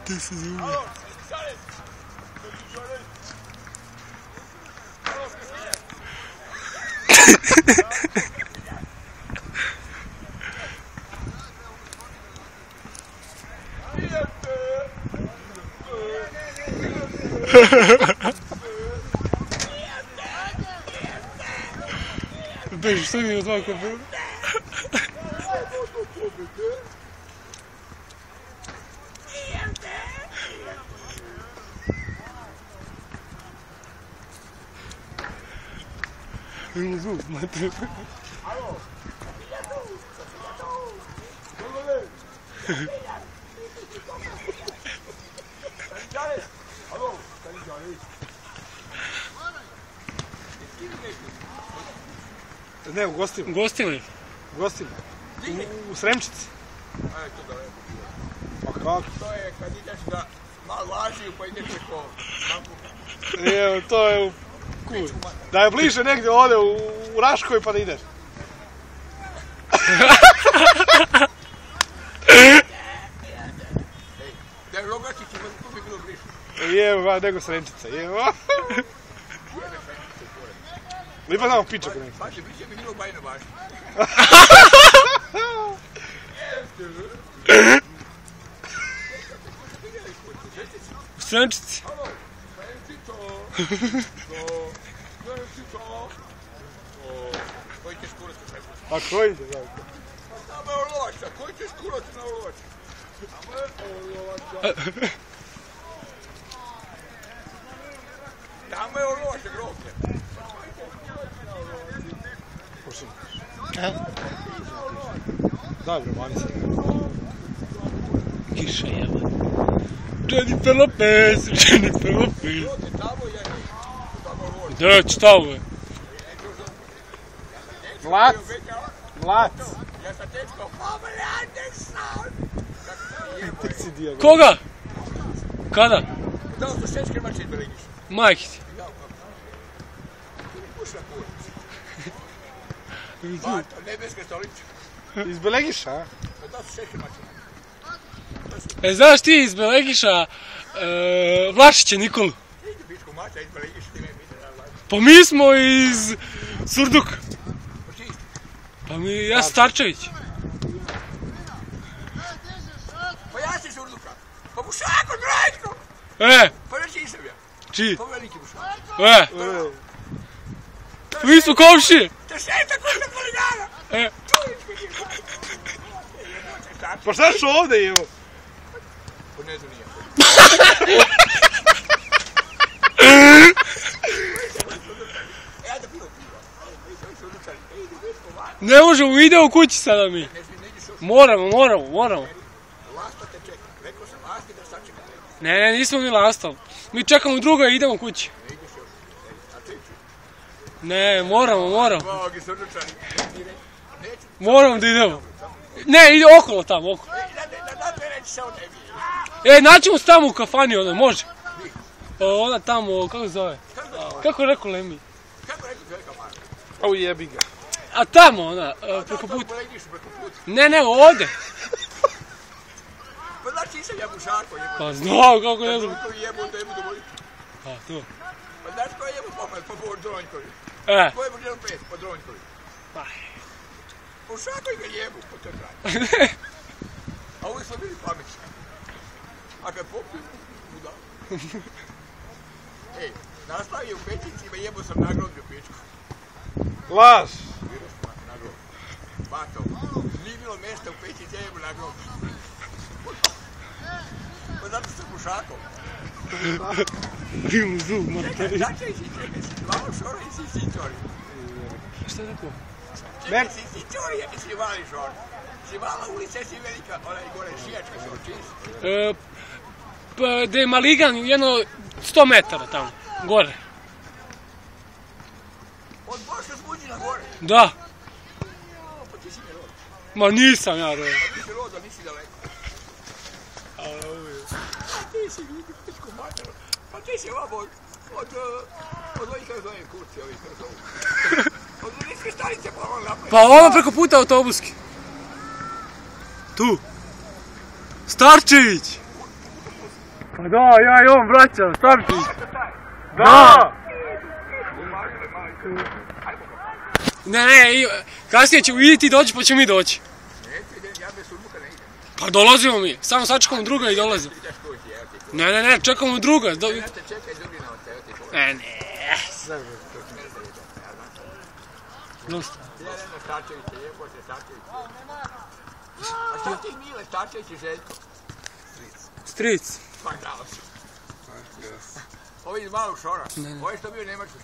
Ti se zove. Beži, što mi je od ovako bilo? Ima zvuk, mate. Alo! Ne, u gostima. U gostima? U gostima. U Sremčici. Ajde, to daleko. Pa kako? To je kad ideš da malo lažiju pa ideš preko Napuka. Evo, to je u Kuli. Da je bliže negdje ovdje u Raškoj pa da ideš. Da je Rogačić i to bi bilo bliže. Evo, nego Sremčica, evo. Lipa tamo pičak nekako. Pazi, bliže bi bilo Bajno Bašta. U Sremčici. Alo, Sremčico. Koji ćeš kurati u Sremčici? A koji ide, znači? Tamo je Orlovača, koji ćeš kurati na Orlovača? Tamo je Orlovača. Tamo je Orlovača groblje. Pošto? Daj bre, mani se. Kiša jeba. Jennifer Lopez, Jennifer Lopez. Tamo je, tamo je Orlovača. Da, čitavo je. Mlac. Mlac. Ja sam tečko, Pamela Anderson! Ti si dijago. Koga? Kada? Da li su šeške mače izbelegiš? Majke ti. Ja, kako? Ti mi puša kurac. Mato, nebeske stolice. Iz Belegiša, a? Da li su šeške mače? E, znaš ti iz Belegiša Vlašića Nikolu? Idi bičku mača izbelegiš, ti me misle na vladi. Pa mi smo iz Surduka. Pa ti? Pa ja sam Starčević. Pa ja si Surduka. Pa Bušako, Drajčko! Pa reći nisam ja. Čiji? Pa veliki Bušako. Mi smo komšije. Te šeta kuća Poligana! Čuličko ti je. Pa šta što ovdje, evo? Pa ne znam nije. Ja da pilo piva. Ne možemo, ide u kući sada mi. Moramo. Lasta te čeka. Rekao sam Asti da sačeka. Ne, nismo mi lastali. Mi čekamo druga i idemo kući. Ne ideš još. A ti ću. Ne, moramo. Bogi Surdučani. Moramo da idemo. Ne, ide okolo tamo, okolo. Da te reći se o tebi. E, naćemo se tamo u kafani, ono, može. Ona tamo, kako se zove? Kako je rekao Lemi? Kako rekao velika marka? Au jebi ga. A tamo, ona, preko puta. Polegiš preko puta. Ne, ovdje. Pa znači nisam ja Bušako jebo. Pa znao, kako ne znam. Dronjkovi jebu, onda jebu do voli. A, to. Pa znaš ko je jebu popad po Dronjkovi? E. Ko je model 5 po Dronjkovi? Pa. Bušako i ga jebu po toj kraju. A uvijek smo bili pametni. A kad popiju, buda. Ej, nastavi je u Pećincima, jebo sam nagrobio pičku. Laž. Vidiš, nagrobio. Bato, nije bilo mjesta u Pećinci, ja jebo nagrobio. Pa zato sam Bušakom. Imam zub, materi. Čekaj, si zvalo šora i si sičori. Šta je rekao? Čekaj, si sičori, jer si vali šora. Si vala ulica, si velika, onaj gore šijačka se očist. Pa, gdje je Maligan, jedno 100 metara tamo, gore. Od Boška Smuđina gore. Da. Pa ti si mi rod. Ma nisam ja rodio. Pa ti si rod, a nisi daleko. A ti si vidi pičku materu. Pa ti si ovamo od ovih kada zovem kurci, ovih kada zovu. Od Uničke stanice pa ono napred. Pa ovo preko puta autobuski. Tu. Starčević. Pa da, ja i on braća, starci. Da! Ne, kasnije ćemo vidjeti doći pa ćemo mi doći. Ja bez surbuka ne idem. Pa dolazimo mi, samo sačekamo druga i dolazimo. Ne, čekamo druga. Čekaj, drugi na ote, evo ti pogledaj. Ne. Dosta. Jelena Starčevića, jebote Starčevića. A šta ti Mile Starčević i Željko? Stric. Pa znao sam. Ovi iz malog šora. Ovo je što bio Nemačku.